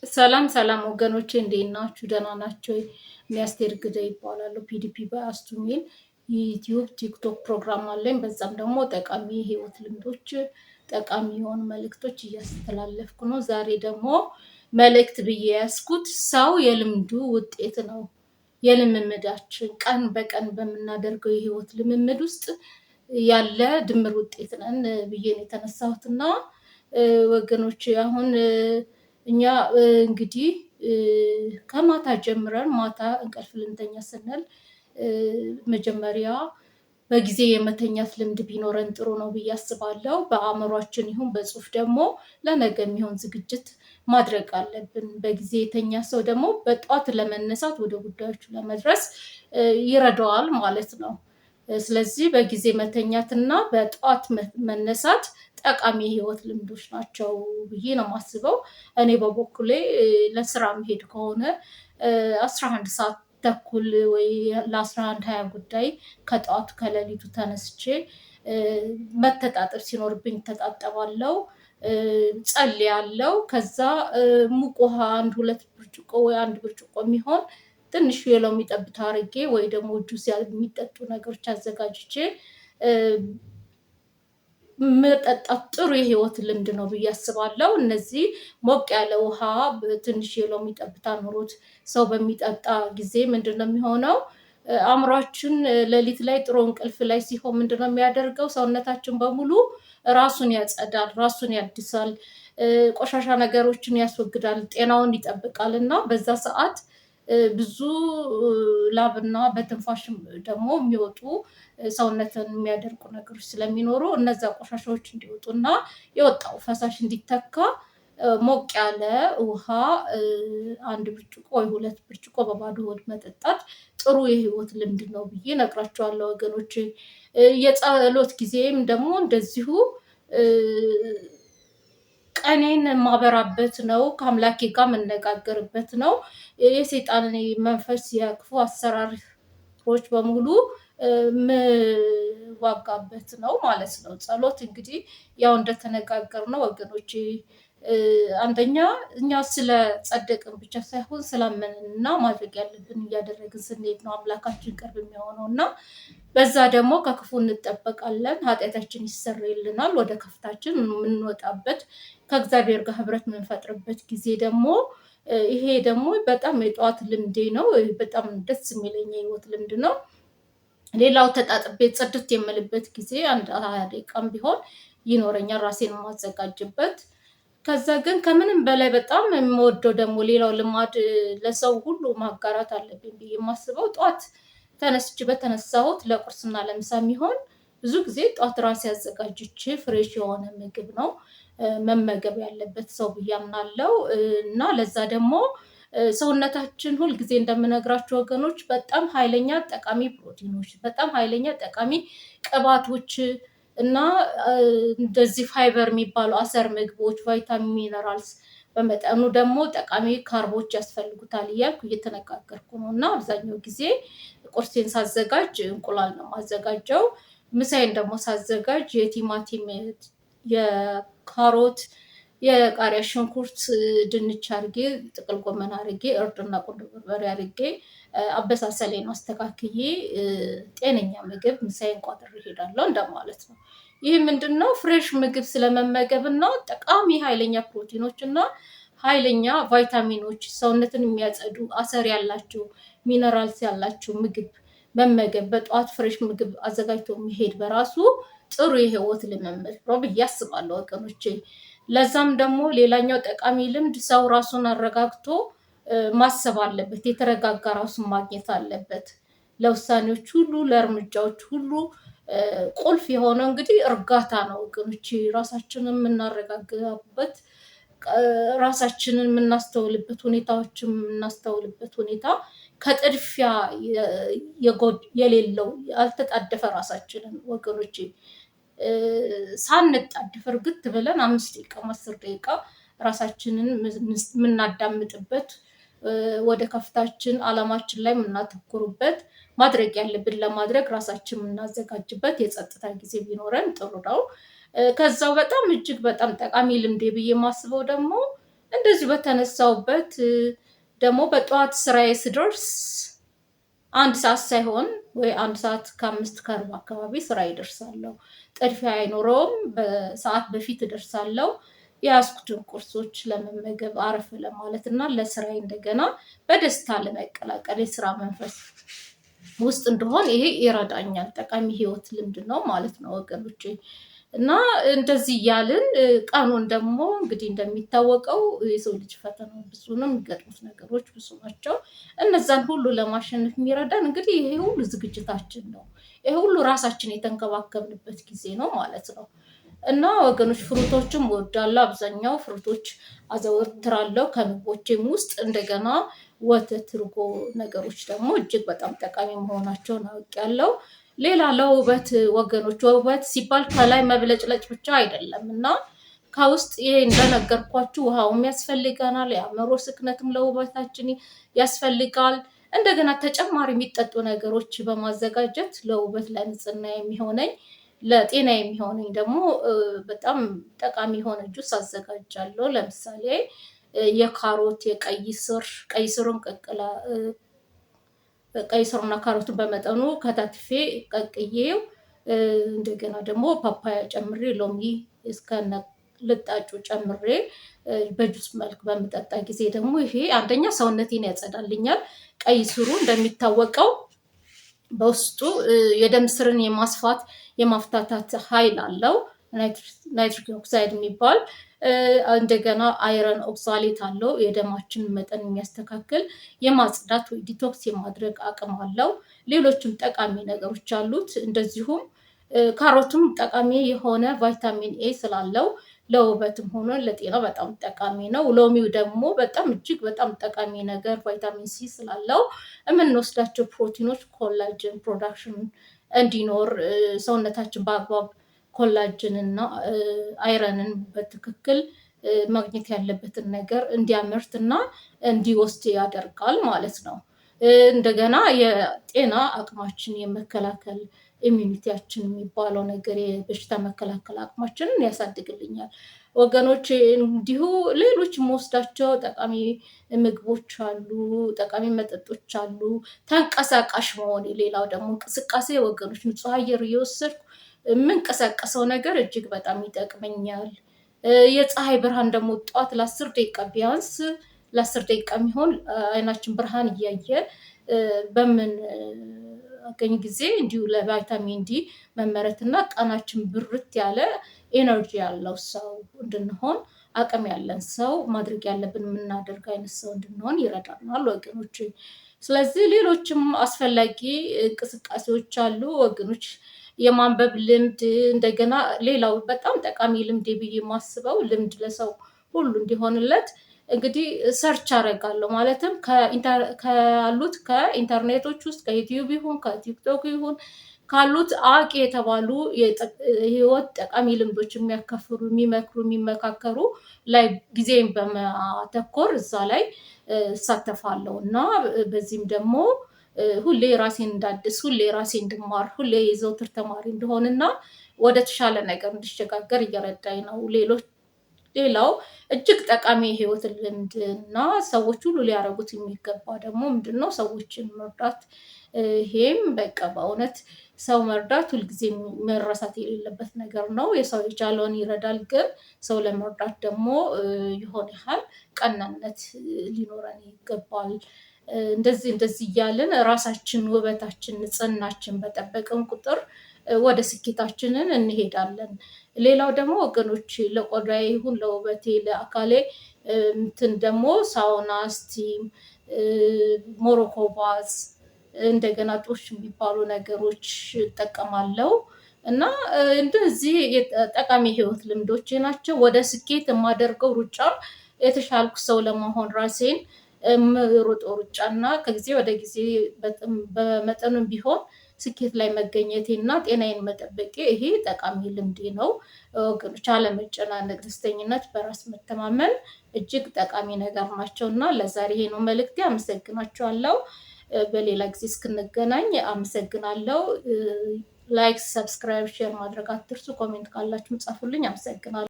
ሰላም ሰላም ወገኖቼ እንዴት ናችሁ? ደህና ናቸው። እኔ አስቴር ግደ ይባላሉ። ፒዲፒ በአስቱ ሚል ዩቲዩብ ቲክቶክ ፕሮግራም አለኝ። በዛም ደግሞ ጠቃሚ የህይወት ልምዶች፣ ጠቃሚ የሆኑ መልእክቶች እያስተላለፍኩ ነው። ዛሬ ደግሞ መልእክት ብዬ ያስኩት ሰው የልምዱ ውጤት ነው። የልምምዳችን ቀን በቀን በምናደርገው የህይወት ልምምድ ውስጥ ያለ ድምር ውጤት ነን ብዬ ነው የተነሳሁትና ወገኖች አሁን እኛ እንግዲህ ከማታ ጀምረን ማታ እንቅልፍ ልንተኛ ስንል መጀመሪያ በጊዜ የመተኛት ልምድ ቢኖረን ጥሩ ነው ብዬ አስባለሁ። በአእምሯችን ይሁን በጽሁፍ ደግሞ ለነገ የሚሆን ዝግጅት ማድረግ አለብን። በጊዜ የተኛ ሰው ደግሞ በጧት ለመነሳት ወደ ጉዳዮቹ ለመድረስ ይረዳዋል ማለት ነው። ስለዚህ በጊዜ መተኛትና በጧት መነሳት ጠቃሚ የህይወት ልምዶች ናቸው ብዬ ነው የማስበው። እኔ በበኩሌ ለስራ መሄድ ከሆነ 11 ሰዓት ተኩል ወይ ለ11:20 ጉዳይ ከጠዋቱ ከሌሊቱ ተነስቼ መተጣጠብ ሲኖርብኝ ተጣጠባለሁ፣ ጸልያለሁ። ከዛ ሙቅ ውሃ 1-2 ብርጭቆ ወይ 1 ብርጭቆ የሚሆን ትንሽ የሎሚ ጠብታ አድርጌ ወይ ደግሞ ጁስ የሚጠጡ ነገሮች አዘጋጅቼ መጠጣት ጥሩ የህይወት ልምድ ነው ብዬ አስባለሁ። እነዚህ ሞቅ ያለ ውሃ ትንሽ የሎሚ ጠብታ ኖሮት ሰው በሚጠጣ ጊዜ ምንድነው የሚሆነው? አእምሯችን ሌሊት ላይ ጥሩ እንቅልፍ ላይ ሲሆን ምንድነው የሚያደርገው? ሰውነታችን በሙሉ ራሱን ያጸዳል፣ ራሱን ያድሳል፣ ቆሻሻ ነገሮችን ያስወግዳል፣ ጤናውን ይጠብቃል እና በዛ ሰዓት ብዙ ላብና በትንፋሽ ደግሞ የሚወጡ ሰውነትን የሚያደርቁ ነገሮች ስለሚኖሩ እነዛ ቆሻሻዎች እንዲወጡና የወጣው ፈሳሽ እንዲተካ ሞቅ ያለ ውሃ 1 ብርጭቆ ወይ 2 ብርጭቆ በባዶ ሆድ መጠጣት ጥሩ የህይወት ልምድ ነው ብዬ እነግራቸዋለሁ ወገኖቼ። የጸሎት ጊዜም ደግሞ እንደዚሁ ቀኔን የማበራበት ነው፣ ከአምላኬ ጋር የምነጋገርበት ነው። የሰይጣንን መንፈስ የክፉ አሰራሮች በሙሉ ምዋጋበት ነው ማለት ነው። ጸሎት እንግዲህ ያው እንደተነጋገርነው ወገኖቼ አንደኛ እኛ ስለ ጸደቅን ብቻ ሳይሆን ስላመንንና ማድረግ ያለብን እያደረግን ስንሄድ ነው አምላካችን ቅርብ የሚሆነው እና በዛ ደግሞ ከክፉ እንጠበቃለን፣ ኃጢአታችን ይሰረይልናል፣ ወደ ከፍታችን የምንወጣበት ከእግዚአብሔር ጋር ህብረት የምንፈጥርበት ጊዜ ደግሞ ይሄ ደግሞ በጣም የጠዋት ልምዴ ነው። በጣም ደስ የሚለኝ የህይወት ልምድ ነው። ሌላው ተጣጥቤ ጽድት የምልበት ጊዜ 20 ደቂቃም ቢሆን ይኖረኛል፣ ራሴን የማዘጋጅበት። ከዛ ግን ከምንም በላይ በጣም የምወደው ደግሞ ሌላው ልማድ ለሰው ሁሉ ማጋራት አለብኝ ብዬ የማስበው ጠዋት ተነስቼ በተነሳሁት ለቁርስና ለምሳ የሚሆን ብዙ ጊዜ ጠዋት ራሴ አዘጋጅቼ ፍሬሽ የሆነ ምግብ ነው መመገብ ያለበት ሰው ብዬ አምናለሁ። እና ለዛ ደግሞ ሰውነታችን ሁል ጊዜ እንደምነግራቸው ወገኖች በጣም ኃይለኛ ጠቃሚ ፕሮቲኖች፣ በጣም ኃይለኛ ጠቃሚ ቅባቶች እና እንደዚህ ፋይበር የሚባሉ አሰር ምግቦች፣ ቫይታሚን፣ ሚነራልስ በመጠኑ ደግሞ ጠቃሚ ካርቦች ያስፈልጉታል እያልኩ እየተነጋገርኩ ነው። እና አብዛኛው ጊዜ ቁርሴን ሳዘጋጅ እንቁላል ነው ማዘጋጀው። ምሳዬን ደግሞ ሳዘጋጅ የቲማቲም፣ የካሮት፣ የቃሪያ፣ ሽንኩርት፣ ድንች አድርጌ ጥቅል ጎመን አድርጌ እርድና ቁንዶ በርበሬ አድርጌ አበሳሰሌን አስተካክዬ ጤነኛ ምግብ ምሳዬን ቋጥሬ እሄዳለሁ እንደማለት ነው። ይህ ምንድነው? ፍሬሽ ምግብ ስለመመገብ እና ጠቃሚ ኃይለኛ ፕሮቲኖች እና ኃይለኛ ቫይታሚኖች ሰውነትን የሚያጸዱ አሰር ያላቸው ሚነራልስ ያላቸው ምግብ መመገብ፣ በጠዋት ፍሬሽ ምግብ አዘጋጅቶ የሚሄድ በራሱ ጥሩ የህይወት ልምምድ ነው ብዬ አስባለሁ ወገኖቼ። ለዛም ደግሞ ሌላኛው ጠቃሚ ልምድ ሰው ራሱን አረጋግቶ ማሰብ አለበት። የተረጋጋ ራሱን ማግኘት አለበት። ለውሳኔዎች ሁሉ ለእርምጃዎች ሁሉ ቁልፍ የሆነው እንግዲህ እርጋታ ነው ወገኖቼ። ራሳችንን የምናረጋግበት፣ ራሳችንን የምናስተውልበት፣ ሁኔታዎችን የምናስተውልበት ሁኔታ ከጥድፊያ የሌለው ያልተጣደፈ ራሳችንን ወገኖቼ ሳንጣደፍ እርግት ብለን 5 ደቂቃ 10 ደቂቃ ራሳችንን የምናዳምጥበት፣ ወደ ከፍታችን አላማችን ላይ የምናተኩሩበት፣ ማድረግ ያለብን ለማድረግ ራሳችን የምናዘጋጅበት የጸጥታ ጊዜ ቢኖረን ጥሩ ነው። ከዛው በጣም እጅግ በጣም ጠቃሚ ልምዴ ብዬ የማስበው ደግሞ እንደዚህ በተነሳውበት ደግሞ በጠዋት ስራዬ ስደርስ 1 ሰዓት ሳይሆን ወይ 1 ሰዓት ከ5 ከ40 አካባቢ ስራ ይደርሳለሁ። ጥድፊያ አይኖረውም። በሰዓት በፊት እደርሳለሁ። የያዝኩትን ቁርሶች ለመመገብ አረፍ ለማለት እና ለስራዬ እንደገና በደስታ ለመቀላቀል የስራ መንፈስ ውስጥ እንደሆን ይሄ ይረዳኛል። ጠቃሚ ህይወት ልምድ ነው ማለት ነው ወገኖቼ። እና እንደዚህ እያልን ቀኑን ደግሞ እንግዲህ እንደሚታወቀው የሰው ልጅ ፈተና ብዙ ነው፣ የሚገጥሙት ነገሮች ብዙ ናቸው። እነዛን ሁሉ ለማሸነፍ የሚረዳን እንግዲህ ይሄ ሁሉ ዝግጅታችን ነው። ይሄ ሁሉ ራሳችን የተንከባከብንበት ጊዜ ነው ማለት ነው። እና ወገኖች ፍሩቶችም እወዳለሁ። አብዛኛው ፍሩቶች አዘወትራለሁ ከምግቦቼም ውስጥ። እንደገና ወተት፣ እርጎ ነገሮች ደግሞ እጅግ በጣም ጠቃሚ መሆናቸውን አውቄያለሁ። ሌላ ለውበት ወገኖች፣ ውበት ሲባል ከላይ መብለጭለጭ ብቻ አይደለም እና ከውስጥ ይሄ እንደነገርኳችሁ ውሃውም ያስፈልገናል። የአእምሮ ስክነትም ለውበታችን ያስፈልጋል። እንደገና ተጨማሪ የሚጠጡ ነገሮች በማዘጋጀት ለውበት ለንጽህና የሚሆነኝ ለጤና የሚሆነኝ ደግሞ በጣም ጠቃሚ የሆነ ጁስ አዘጋጃለሁ። ለምሳሌ የካሮት፣ የቀይ ስር፣ ቀይ ስሩን ቀይ ስሩና ካሮቱን በመጠኑ ከታትፌ ቀቅዬው እንደገና ደግሞ ፓፓያ ጨምሬ ሎሚ እስከነ ልጣጩ ጨምሬ በጁስ መልክ በምጠጣ ጊዜ ደግሞ ይሄ አንደኛ ሰውነቴን ያጸዳልኛል። ቀይ ስሩ እንደሚታወቀው በውስጡ የደም ስርን የማስፋት የማፍታታት ኃይል አለው። ናይትሪክ ኦክሳይድ የሚባል እንደገና አይረን ኦክሳሌት አለው። የደማችን መጠን የሚያስተካክል የማጽዳት ወይ ዲቶክስ የማድረግ አቅም አለው። ሌሎችም ጠቃሚ ነገሮች አሉት። እንደዚሁም ካሮቱም ጠቃሚ የሆነ ቫይታሚን ኤ ስላለው ለውበትም ሆነ ለጤና በጣም ጠቃሚ ነው። ሎሚው ደግሞ በጣም እጅግ በጣም ጠቃሚ ነገር ቫይታሚን ሲ ስላለው የምንወስዳቸው ፕሮቲኖች ኮላጅን ፕሮዳክሽን እንዲኖር ሰውነታችን በአግባብ ኮላጅን እና አይረንን በትክክል ማግኘት ያለበትን ነገር እንዲያመርት እና እንዲወስድ ያደርጋል ማለት ነው። እንደገና የጤና አቅማችን የመከላከል ኢሚኒቲያችን የሚባለው ነገር የበሽታ መከላከል አቅማችንን ያሳድግልኛል ወገኖች። እንዲሁ ሌሎች የምወስዳቸው ጠቃሚ ምግቦች አሉ፣ ጠቃሚ መጠጦች አሉ። ተንቀሳቃሽ መሆን ሌላው ደግሞ እንቅስቃሴ ወገኖች፣ ንጹህ አየር እየወሰድኩ የምንቀሳቀሰው ነገር እጅግ በጣም ይጠቅመኛል። የፀሐይ ብርሃን ደግሞ ጠዋት ለ10 ደቂቃ ቢያንስ ለ10 ደቂቃ የሚሆን አይናችን ብርሃን እያየ በምን አገኝ ጊዜ እንዲሁ ለቫይታሚን ዲ መመረት እና ቀናችን ብርት ያለ ኤነርጂ ያለው ሰው እንድንሆን አቅም ያለን ሰው ማድረግ ያለብን የምናደርግ አይነት ሰው እንድንሆን ይረዳናል ወገኖች። ስለዚህ ሌሎችም አስፈላጊ እንቅስቃሴዎች አሉ ወገኖች። የማንበብ ልምድ እንደገና ሌላው በጣም ጠቃሚ ልምድ ብዬ የማስበው ልምድ ለሰው ሁሉ እንዲሆንለት እንግዲህ ሰርች አደርጋለሁ። ማለትም ካሉት ከኢንተርኔቶች ውስጥ ከዩቲዩብ ይሁን ከቲክቶክ ይሁን ካሉት አዋቂ የተባሉ የህይወት ጠቃሚ ልምዶች የሚያካፍሩ፣ የሚመክሩ፣ የሚመካከሩ ላይ ጊዜን በማተኮር እዛ ላይ እሳተፋለሁ እና በዚህም ደግሞ ሁሌ ራሴን እንዳድስ፣ ሁሌ ራሴ እንድማር፣ ሁሌ የዘውትር ተማሪ እንደሆንና ወደ ተሻለ ነገር እንድሸጋገር እየረዳኝ ነው። ሌላው እጅግ ጠቃሚ የህይወት ልምድ እና ሰዎች ሁሉ ሊያደርጉት የሚገባ ደግሞ ምንድነው? ሰዎችን መርዳት። ይሄም በቃ በእውነት ሰው መርዳት ሁልጊዜ መረሳት የሌለበት ነገር ነው። የሰው የቻለውን ይረዳል፣ ግን ሰው ለመርዳት ደግሞ የሆነ ያህል ቀናነት ሊኖረን ይገባል። እንደዚህ እያልን ራሳችን ውበታችን ንጽህናችን በጠበቅን ቁጥር ወደ ስኬታችንን እንሄዳለን። ሌላው ደግሞ ወገኖች ለቆዳዬ ይሁን ለውበቴ ለአካሌ እንትን ደግሞ ሳውና፣ ስቲም፣ ሞሮኮ ባዝ እንደገና ጦሽ የሚባሉ ነገሮች እጠቀማለሁ እና እንደዚህ ጠቃሚ ህይወት ልምዶቼ ናቸው። ወደ ስኬት የማደርገው ሩጫ የተሻልኩ ሰው ለመሆን ራሴን የምሮጠው ሩጫ እና ከጊዜ ወደ ጊዜ በመጠኑም ቢሆን ስኬት ላይ መገኘቴ እና ጤናዬን መጠበቄ ይሄ ጠቃሚ ልምዴ ነው ወገኖች። አለመጨናነቅ፣ ደስተኝነት፣ በራስ መተማመን እጅግ ጠቃሚ ነገር ናቸው እና ለዛሬ ይሄ ነው መልእክቴ። አመሰግናችኋለሁ። በሌላ ጊዜ እስክንገናኝ አመሰግናለሁ። ላይክ፣ ሰብስክራይብ፣ ሼር ማድረግ አትርሱ። ኮሜንት ካላችሁም ጻፉልኝ። አመሰግናለሁ።